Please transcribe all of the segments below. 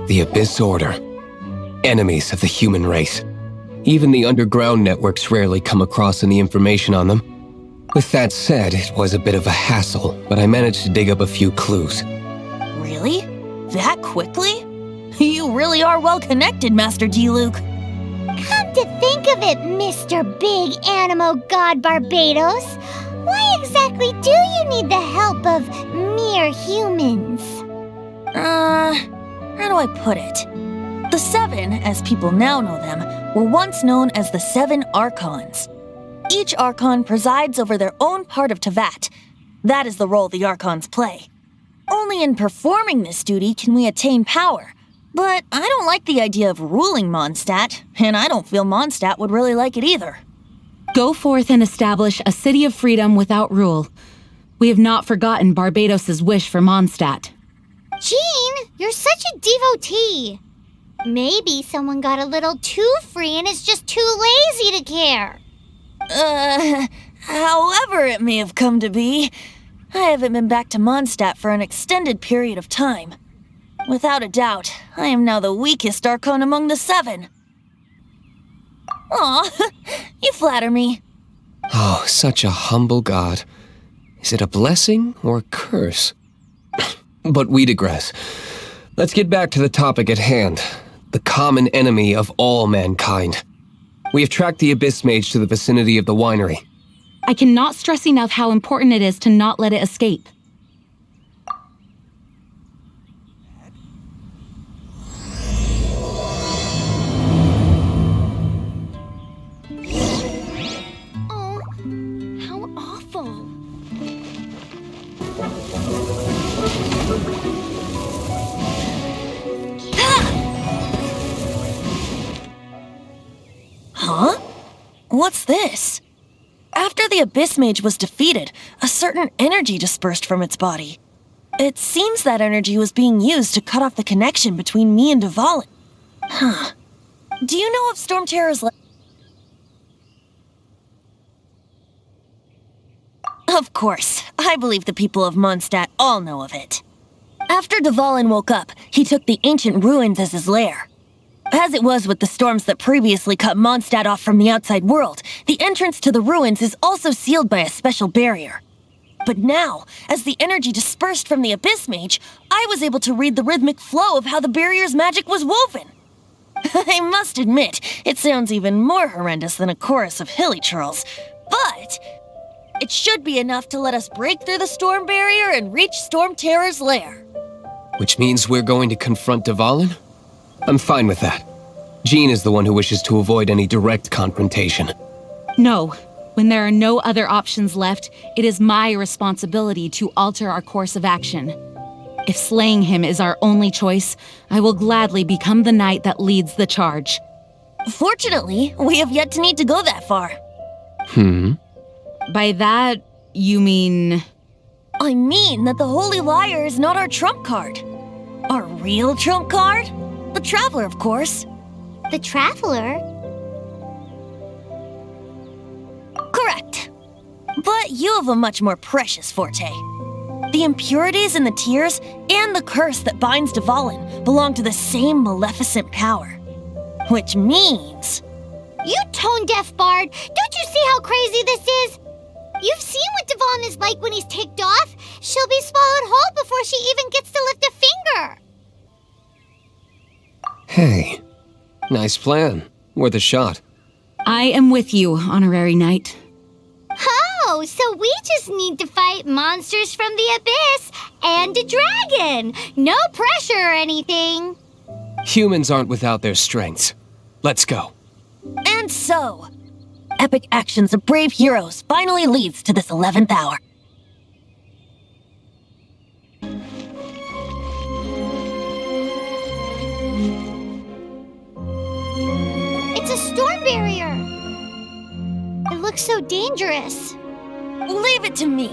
The Abyss Order. Enemies of the human race. Even the underground networks rarely come across any information on them. With that said, it was a bit of a hassle, but I managed to dig up a few clues. Really? That quickly? You really are well connected, Master D-Luke. Come to think of it, Mr. Big Animo God Barbados, why exactly do you need the help of mere humans? How do I put it? The Seven, as people now know them, were once known as the Seven Archons. Each Archon presides over their own part of Teyvat. That is the role the Archons play. Only in performing this duty can we attain power. But I don't like the idea of ruling Mondstadt, and I don't feel Mondstadt would really like it either. Go forth and establish a city of freedom without rule. We have not forgotten Barbados's wish for Mondstadt. Jean, you're such a devotee. Maybe someone got a little too free and is just too lazy to care. However it may have come to be, I haven't been back to Mondstadt for an extended period of time. Without a doubt, I am now the weakest Archon among the Seven. Aw, you flatter me. Oh, such a humble god. Is it a blessing or a curse? But we digress. Let's get back to the topic at hand. The common enemy of all mankind. We have tracked the Abyss Mage to the vicinity of the winery. I cannot stress enough how important it is to not let it escape. Oh, how awful. Huh? What's this? After the Abyss Mage was defeated, a certain energy dispersed from its body. It seems that energy was being used to cut off the connection between me and Dvalin. Huh. Do you know of Stormterror's Lair? Of course. I believe the people of Mondstadt all know of it. After Dvalin woke up, he took the ancient ruins as his lair. As it was with the storms that previously cut Mondstadt off from the outside world, the entrance to the ruins is also sealed by a special barrier. But now, as the energy dispersed from the Abyss Mage, I was able to read the rhythmic flow of how the barrier's magic was woven. I must admit, it sounds even more horrendous than a chorus of hilly churls, but it should be enough to let us break through the storm barrier and reach Stormterror's lair. Which means we're going to confront Dvalin? I'm fine with that. Jean is the one who wishes to avoid any direct confrontation. No. When there are no other options left, it is my responsibility to alter our course of action. If slaying him is our only choice, I will gladly become the knight that leads the charge. Fortunately, we have yet to need to go that far. By that, you mean... I mean that the Holy Liar is not our trump card. Our real trump card? The Traveler, of course. The Traveler? Correct. But you have a much more precious forte. The impurities in the tears and the curse that binds Dvalin belong to the same maleficent power. Which means... You tone-deaf bard! Don't you see how crazy this is? You've seen what Dvalin is like when he's ticked off. She'll be swallowed whole before she even gets to lift a finger. Hey, nice plan. Worth a shot. I am with you, honorary knight. Oh, so we just need to fight monsters from the abyss and a dragon. No pressure or anything. Humans aren't without their strengths. Let's go. And so, epic actions of brave heroes finally leads to this 11th hour. It's a storm barrier. It looks so dangerous. Leave it to me.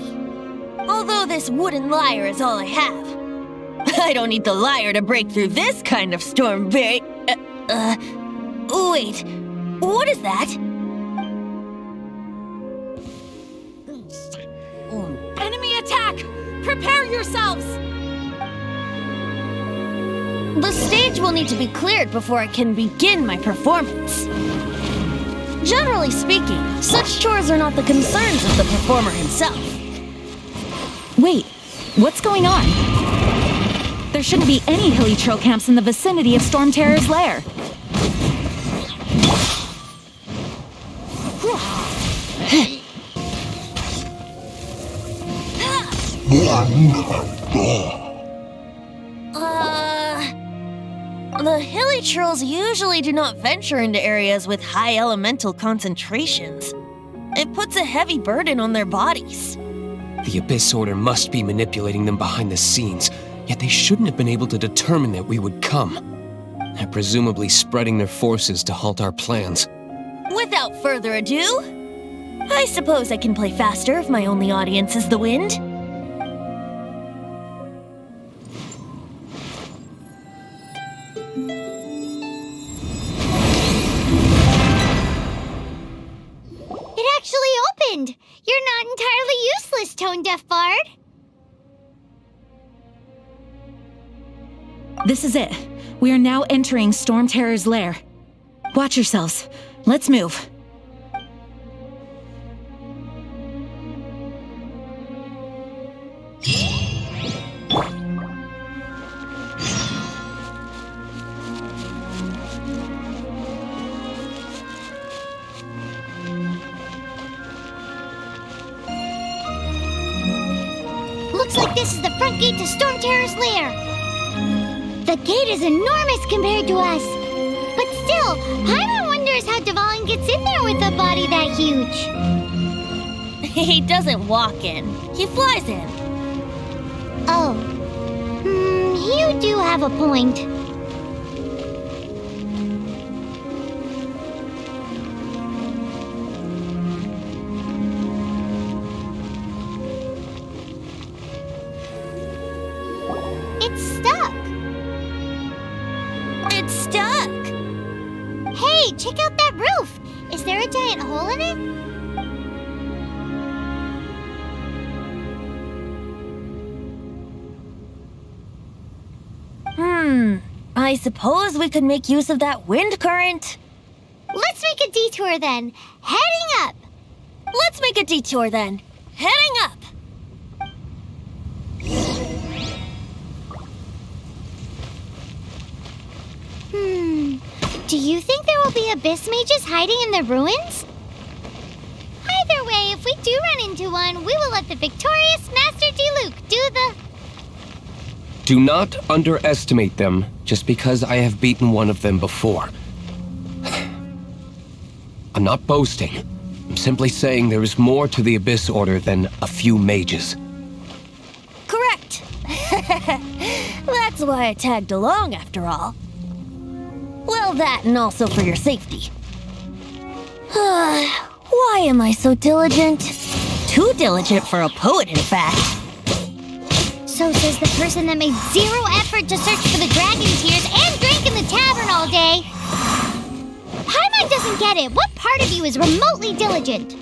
Although this wooden lyre is all I have. I don't need the lyre to break through this kind of storm barrier. Wait. What is that? Enemy attack! Prepare yourselves! The stage will need to be cleared before I can begin my performance. Generally speaking, such chores are not the concerns of the performer himself. Wait, what's going on? There shouldn't be any hilly trail camps in the vicinity of Stormterror's lair. The hilly trolls usually do not venture into areas with high elemental concentrations. It puts a heavy burden on their bodies. The Abyss Order must be manipulating them behind the scenes, yet they shouldn't have been able to determine that we would come. They're presumably spreading their forces to halt our plans. Without further ado, I suppose I can play faster if my only audience is the wind. It actually opened! You're not entirely useless, tone-deaf bard. This is it. We are now entering Stormterror's lair. Watch yourselves. Let's move. Looks like this is the front gate to Stormterror's lair. The gate is enormous compared to us. But still, Paimon wonders how Dvalin gets in there with a body that huge. He doesn't walk in, he flies in. Oh. You do have a point. It's stuck. It's stuck! Hey, check out that roof! Is there a giant hole in it? I suppose we could make use of that wind current. Let's make a detour then. Heading up! Let's make a detour then. Heading up! Do you think there will be abyss mages hiding in the ruins? Either way, if we do run into one, we will let the victorious Master Diluc do the... Do not underestimate them just because I have beaten one of them before. I'm not boasting. I'm simply saying there is more to the Abyss Order than a few mages. Correct. That's why I tagged along after all. Well, that and also for your safety. Why am I so diligent? Too diligent for a poet, in fact. So says the person that made zero effort to search for the dragon tears and drank in the tavern all day. Paimon doesn't get it. What part of you is remotely diligent?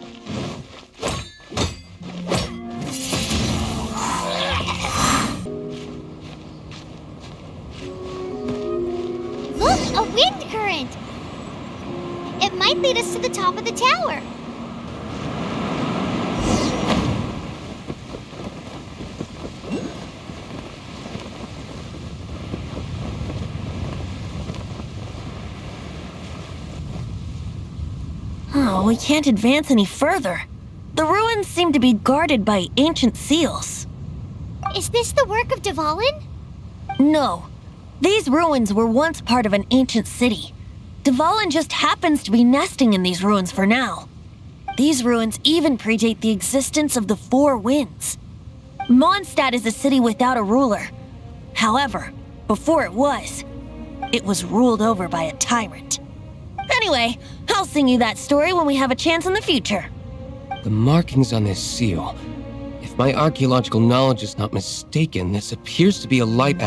Look, a wind current. It might lead us to the top of the tower. Oh, we can't advance any further. The ruins seem to be guarded by ancient seals. Is this the work of Dvalin? No. These ruins were once part of an ancient city. Dvalin just happens to be nesting in these ruins for now. These ruins even predate the existence of the Four Winds. Mondstadt is a city without a ruler. However, before it was ruled over by a tyrant. Anyway, I'll sing you that story when we have a chance in the future. The markings on this seal. If my archaeological knowledge is not mistaken, this appears to be a light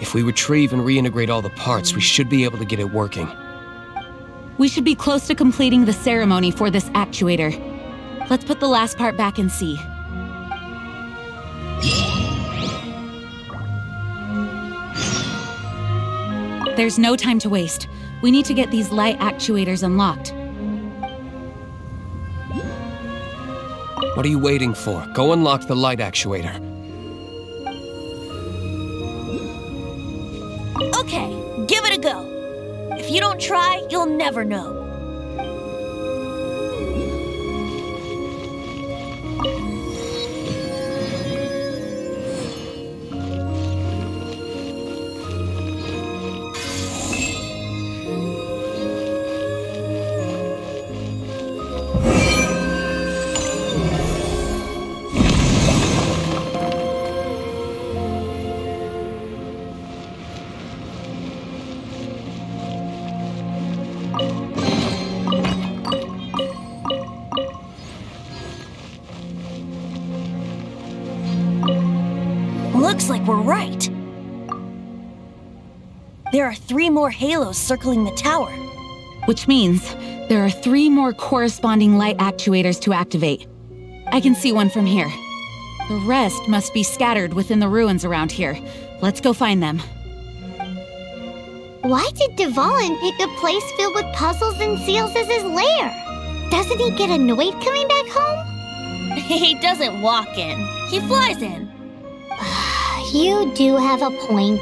If we retrieve and reintegrate all the parts, we should be able to get it working. We should be close to completing the ceremony for this actuator. Let's put the last part back and see. There's no time to waste. We need to get these light actuators unlocked. What are you waiting for? Go unlock the light actuator. Okay, give it a go. If you don't try, you'll never know. Looks like we're right. There are 3 more halos circling the tower. Which means there are 3 more corresponding light actuators to activate. I can see one from here. The rest must be scattered within the ruins around here. Let's go find them. Why did Dvalin pick a place filled with puzzles and seals as his lair? Doesn't he get annoyed coming back home? He doesn't walk in. He flies in. You do have a point.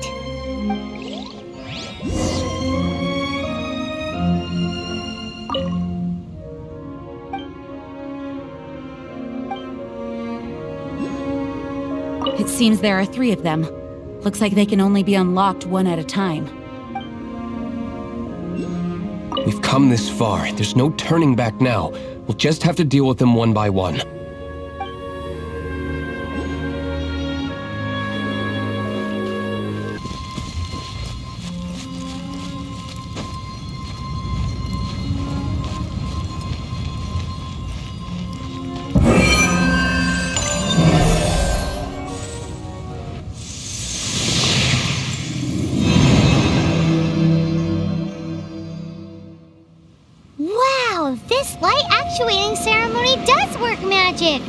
It seems there are 3 of them. Looks like they can only be unlocked one at a time. We've come this far. There's no turning back now. We'll just have to deal with them one by one. This light actuating ceremony does work magic!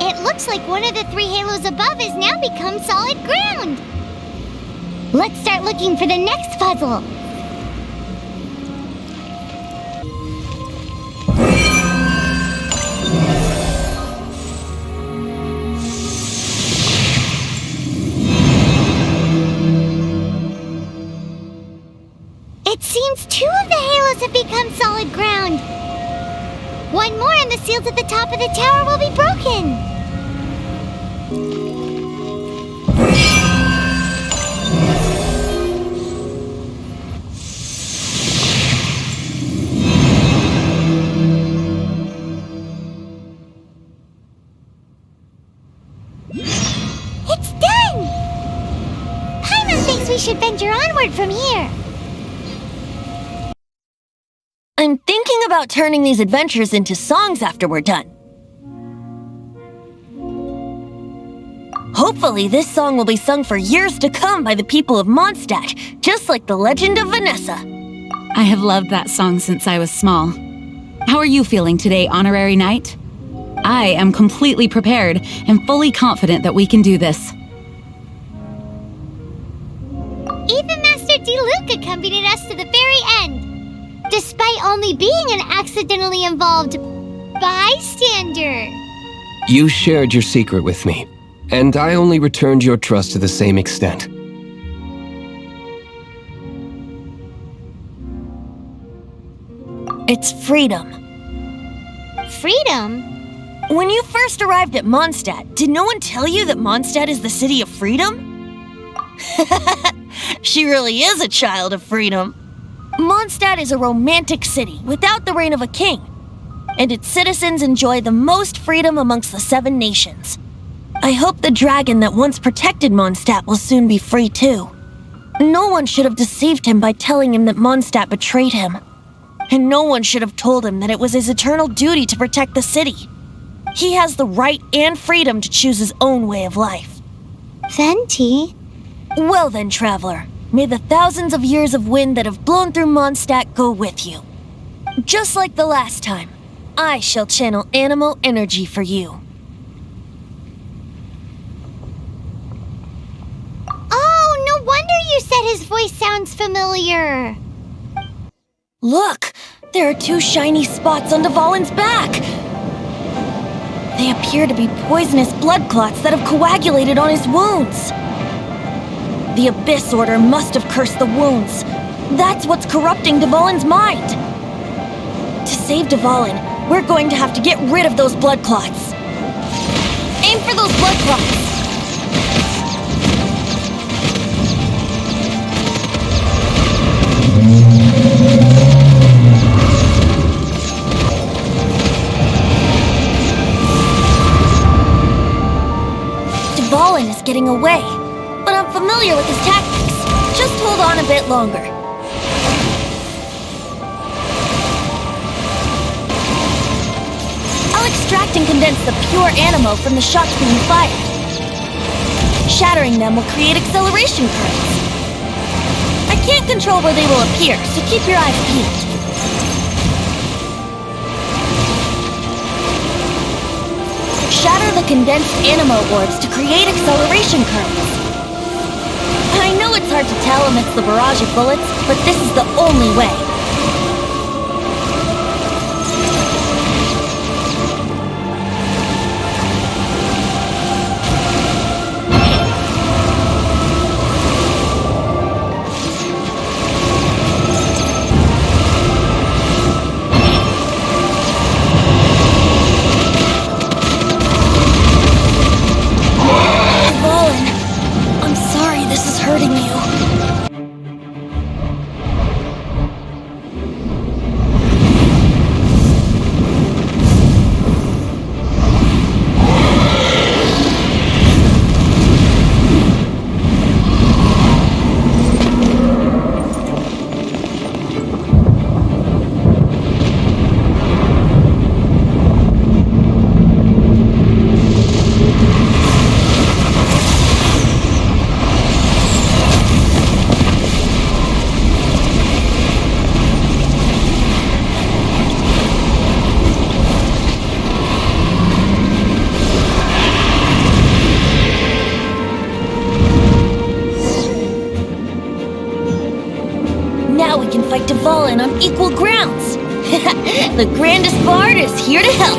It looks like one of the 3 halos above has now become solid ground! Let's start looking for the next puzzle! It seems 2 of the halos have become solid ground. 1 more and the seals at the top of the tower will be broken. It's done! Paimon thinks we should venture onward from here. I'm thinking about turning these adventures into songs after we're done. Hopefully, this song will be sung for years to come by the people of Mondstadt, just like the legend of Vanessa. I have loved that song since I was small. How are you feeling today, Honorary Knight? I am completely prepared and fully confident that we can do this. Even Master Diluc accompanied us to the very end, despite only being an accidentally involved bystander. You shared your secret with me, and I only returned your trust to the same extent. It's freedom. Freedom? When you first arrived at Mondstadt, did no one tell you that Mondstadt is the city of freedom? She really is a child of freedom. Mondstadt is a romantic city without the reign of a king, and its citizens enjoy the most freedom amongst the 7 nations. I hope the dragon that once protected Mondstadt will soon be free too. No one should have deceived him by telling him that Mondstadt betrayed him. And no one should have told him that it was his eternal duty to protect the city. He has the right and freedom to choose his own way of life. Venti? Well then, traveler, may the thousands of years of wind that have blown through Mondstadt go with you. Just like the last time, I shall channel animal energy for you. Oh, no wonder you said his voice sounds familiar. Look! There are two shiny spots on Dvalin's back! They appear to be poisonous blood clots that have coagulated on his wounds. The Abyss Order must have cursed the wounds. That's what's corrupting Dvalin's mind. To save Dvalin, we're going to have to get rid of those blood clots. Aim for those blood clots! Dvalin is getting away, but I'm familiar with his tactics. Just hold on a bit longer. I'll extract and condense the pure animo from the shots being fired. Shattering them will create acceleration currents. I can't control where they will appear, so keep your eyes peeled. Shatter the condensed animo orbs to create acceleration currents. I know it's hard to tell amidst the barrage of bullets, but this is the only way. Hurting you. Fight Dvalin on equal grounds. The grandest bard is here to help.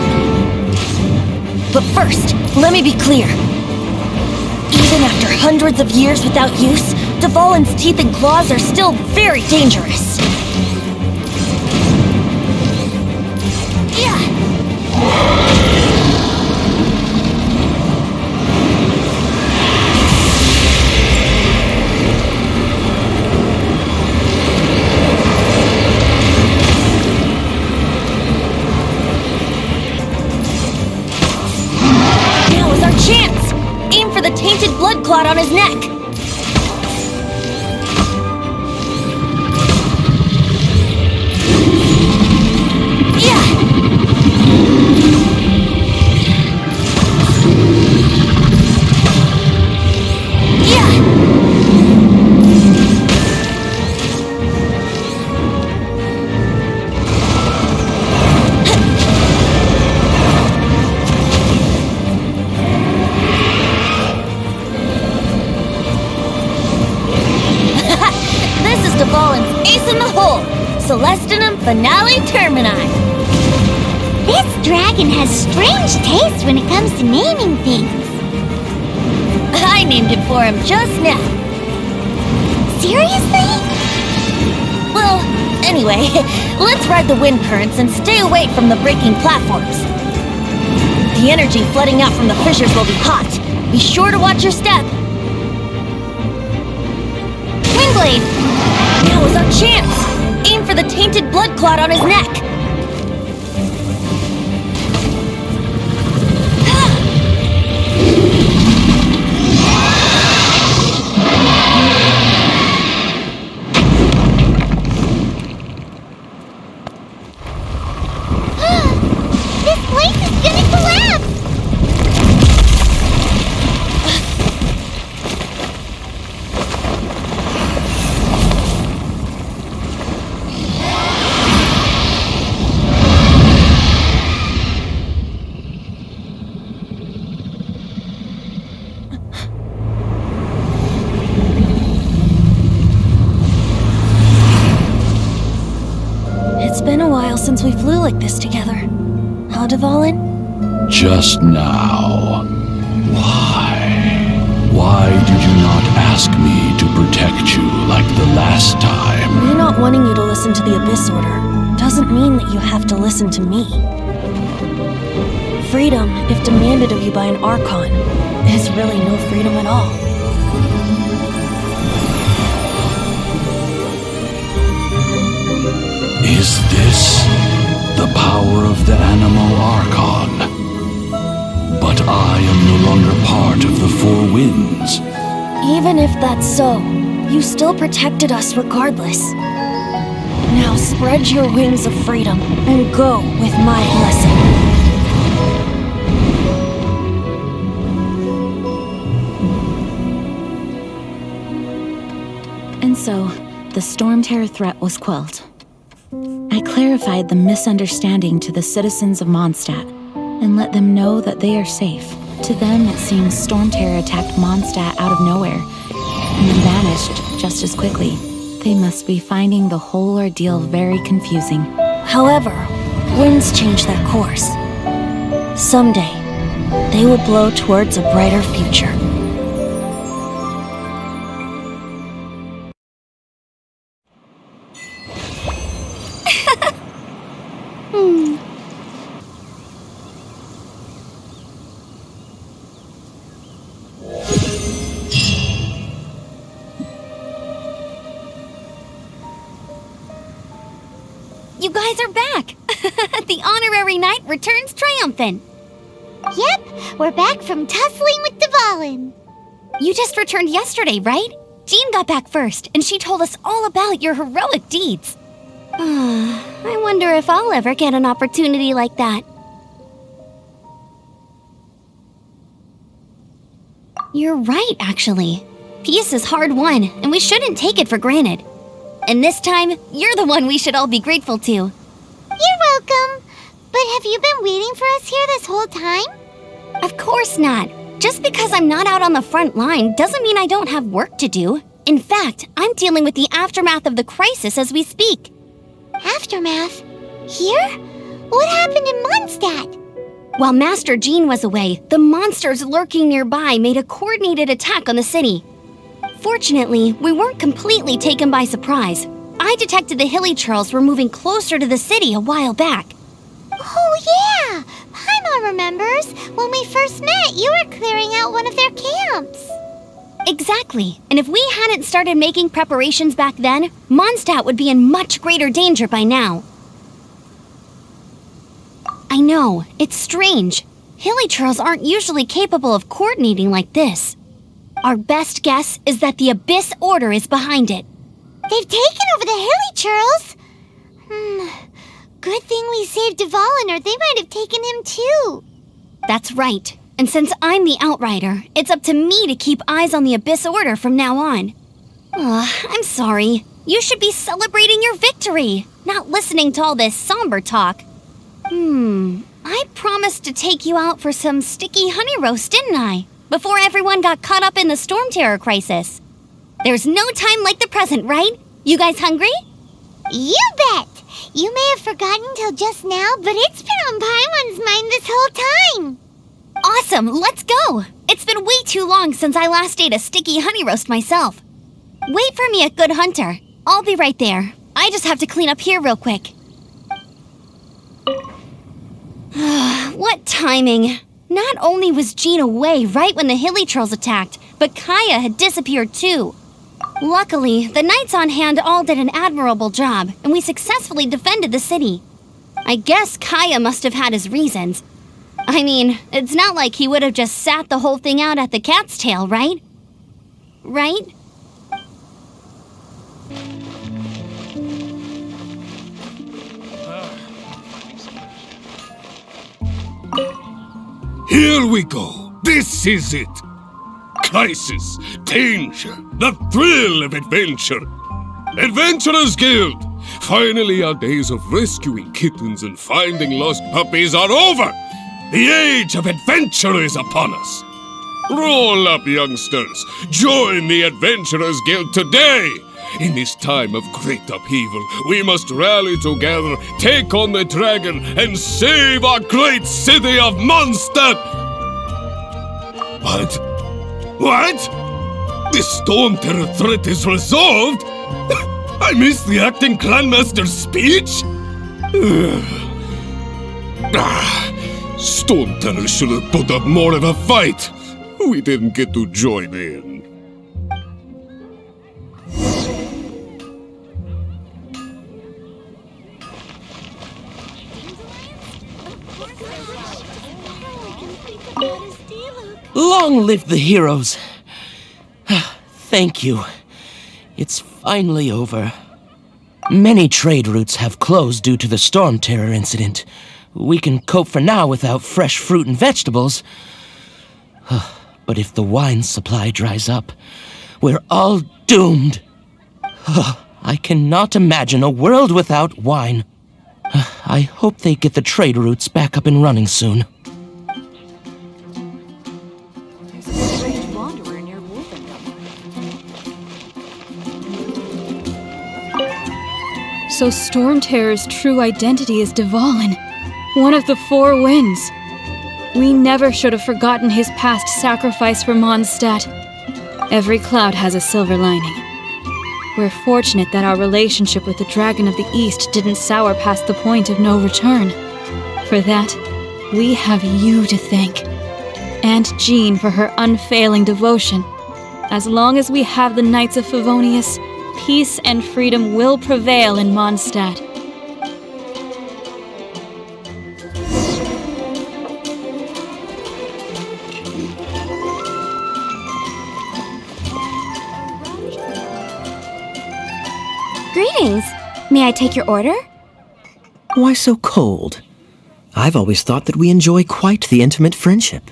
But first, let me be clear. Even after hundreds of years without use, Dvalin's teeth and claws are still very dangerous. Chance! Aim for the tainted blood clot on his neck! Dvalin's ace in the hole! Celestinum Finale Termini! This dragon has strange taste when it comes to naming things. I named it for him just now. Seriously? Well, anyway, let's ride the wind currents and stay away from the breaking platforms. The energy flooding out from the fissures will be hot. Be sure to watch your step. Windblade! Now is our chance! Aim for the tainted blood clot on his neck! This place is gonna collapse! been a while since we flew like this together. Huh, Dvalin? Just now. Why? Why did you not ask me to protect you like the last time? Me not wanting you to listen to the Abyss Order doesn't mean that you have to listen to me. Freedom, if demanded of you by an Archon, is really no freedom at all. Is this the power of the Animo Archon? But I am no longer part of the Four Winds. Even if that's so, you still protected us regardless. Now spread your wings of freedom and go with my blessing. And so, the Stormterror threat was quelled. I clarified the misunderstanding to the citizens of Mondstadt and let them know that they are safe. To them, it seems Stormterror attacked Mondstadt out of nowhere and then vanished just as quickly. They must be finding the whole ordeal very confusing. However, winds change their course. Someday, they will blow towards a brighter future. You guys are back! The honorary knight returns triumphant. Yep, we're back from tussling with Dvalin. You just returned yesterday, right? Jean got back first, and she told us all about your heroic deeds. I wonder if I'll ever get an opportunity like that. You're right, actually. Peace is hard won, and we shouldn't take it for granted. And this time, you're the one we should all be grateful to. You're welcome. But have you been waiting for us here this whole time? Of course not. Just because I'm not out on the front line doesn't mean I don't have work to do. In fact, I'm dealing with the aftermath of the crisis as we speak. Aftermath? Here? What happened in Mondstadt? While Master Jean was away, the monsters lurking nearby made a coordinated attack on the city. Fortunately, we weren't completely taken by surprise. I detected the Hilichurls were moving closer to the city a while back. Oh yeah! Paimon remembers. When we first met, you were clearing out one of their camps. Exactly. And if we hadn't started making preparations back then, Mondstadt would be in much greater danger by now. I know, it's strange. Hilichurls aren't usually capable of coordinating like this. Our best guess is that the Abyss Order is behind it. They've taken over the Hilichurls? Good thing we saved Dvalin, or they might have taken him too. That's right. And since I'm the Outrider, it's up to me to keep eyes on the Abyss Order from now on. I'm sorry. You should be celebrating your victory, not listening to all this somber talk. I promised to take you out for some sticky honey roast, didn't I? Before everyone got caught up in the Stormterror crisis. There's no time like the present, right? You guys hungry? You bet! You may have forgotten till just now, but it's been on Paimon's mind this whole time. Awesome, let's go! It's been way too long since I last ate a sticky honey roast myself. Wait for me at Good Hunter. I'll be right there. I just have to clean up here real quick. What timing! Not only was Jean away right when the Hilichurls attacked, but Kaya had disappeared too. Luckily, the knights on hand all did an admirable job, and we successfully defended the city. I guess Kaya must have had his reasons. I mean, it's not like he would have just sat the whole thing out at the cat's tail, right? Right? Here we go. This is it. Crisis, danger, the thrill of adventure. Adventurers Guild! Finally, our days of rescuing kittens and finding lost puppies are over. The age of adventure is upon us. Roll up, youngsters. Join the Adventurers Guild today. In this time of great upheaval, we must rally together, take on the dragon, and save our great city of Mondstadt! What? What? The Stormterror threat is resolved? I missed the acting clanmaster's speech? Stormterror should have put up more of a fight. We didn't get to join in. Long live the heroes! Thank you. It's finally over. Many trade routes have closed due to the Stormterror incident. We can cope for now without fresh fruit and vegetables. But if the wine supply dries up, we're all doomed. I cannot imagine a world without wine. I hope they get the trade routes back up and running soon. So Stormterror's true identity is Dvalin, one of the Four Winds. We never should have forgotten his past sacrifice for Mondstadt. Every cloud has a silver lining. We're fortunate that our relationship with the Dragon of the East didn't sour past the point of no return. For that, we have you to thank. And Jean for her unfailing devotion. As long as we have the Knights of Favonius, peace and freedom will prevail in Mondstadt. Greetings. May I take your order? Why so cold? I've always thought that we enjoy quite the intimate friendship.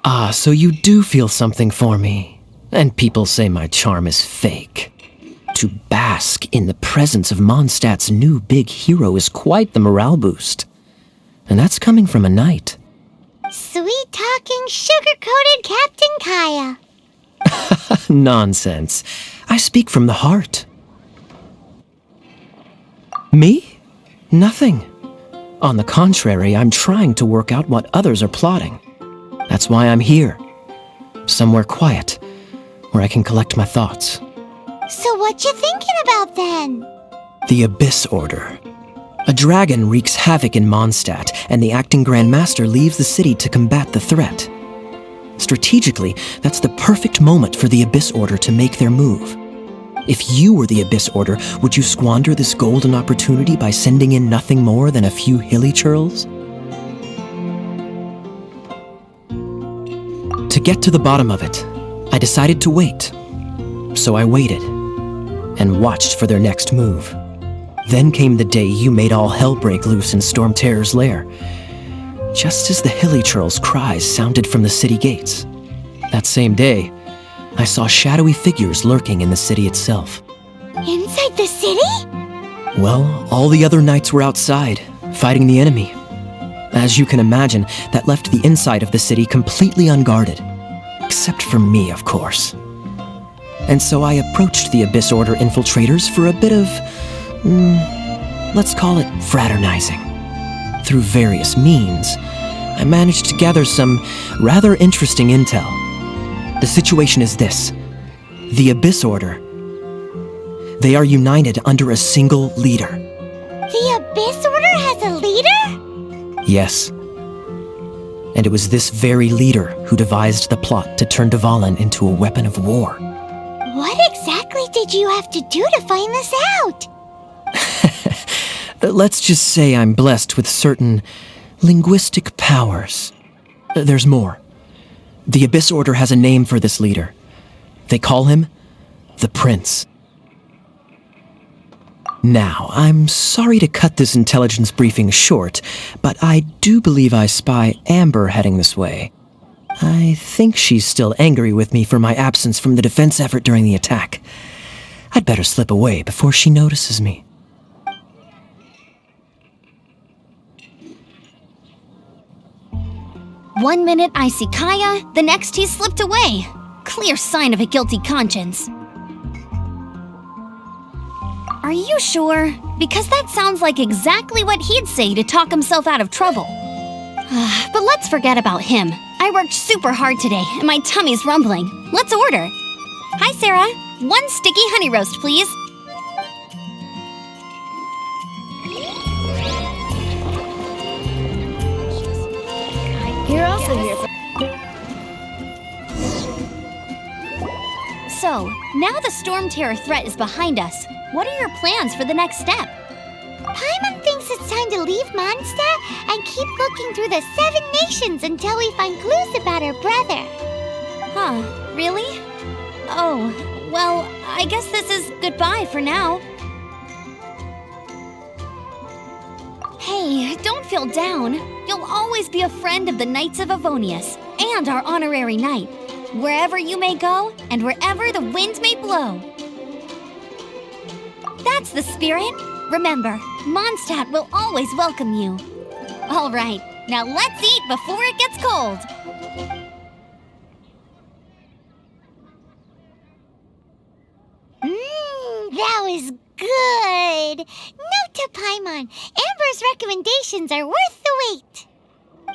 Ah, so you do feel something for me. And people say my charm is fake. To bask in the presence of Mondstadt's new big hero is quite the morale boost. And that's coming from a knight. Sweet-talking, sugar-coated Captain Kaya. Nonsense. I speak from the heart. Me? Nothing. On the contrary, I'm trying to work out what others are plotting. That's why I'm here. Somewhere quiet, where I can collect my thoughts. So what you thinking about then? The Abyss Order. A dragon wreaks havoc in Mondstadt, and the acting Grand Master leaves the city to combat the threat. Strategically, that's the perfect moment for the Abyss Order to make their move. If you were the Abyss Order, would you squander this golden opportunity by sending in nothing more than a few hilly churls? To get to the bottom of it, I decided to wait. So I waited, and watched for their next move. Then came the day you made all hell break loose in Stormterror's lair, just as the hilly churl's cries sounded from the city gates. That same day, I saw shadowy figures lurking in the city itself. Inside the city? Well, all the other knights were outside, fighting the enemy. As you can imagine, that left the inside of the city completely unguarded. Except for me, of course. And so I approached the Abyss Order infiltrators for a bit of, let's call it fraternizing. Through various means, I managed to gather some rather interesting intel. The situation is this. The Abyss Order. They are united under a single leader. The Abyss Order has a leader? Yes. And it was this very leader who devised the plot to turn Dvalin into a weapon of war. What exactly did you have to do to find this out? Let's just say I'm blessed with certain linguistic powers. There's more. The Abyss Order has a name for this leader. They call him the Prince. Now, I'm sorry to cut this intelligence briefing short, but I do believe I spy Amber heading this way. I think she's still angry with me for my absence from the defense effort during the attack. I'd better slip away before she notices me. One minute I see Kaya, the next he's slipped away. Clear sign of a guilty conscience. Are you sure? Because that sounds like exactly what he'd say to talk himself out of trouble. But let's forget about him. I worked super hard today, and my tummy's rumbling. Let's order. Hi, Sarah. 1 sticky honey roast, please. You're also here for... So, now the Stormterror threat is behind us. What are your plans for the next step? Paimon thinks it's time to leave Mondstadt and keep looking through the 7 nations until we find clues about her brother. Huh, really? Oh, well, I guess this is goodbye for now. Hey, don't feel down. You'll always be a friend of the Knights of Avonius and our honorary knight, wherever you may go and wherever the wind may blow. That's the spirit. Remember, Mondstadt will always welcome you. All right, now let's eat before it gets cold. That was good. Note to Paimon, Amber's recommendations are worth the wait.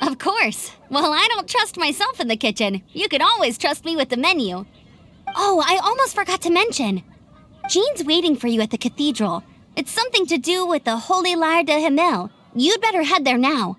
Of course. Well, I don't trust myself in the kitchen. You can always trust me with the menu. Oh, I almost forgot to mention. Jean's waiting for you at the cathedral. It's something to do with the Holy Lair de Himmel. You'd better head there now.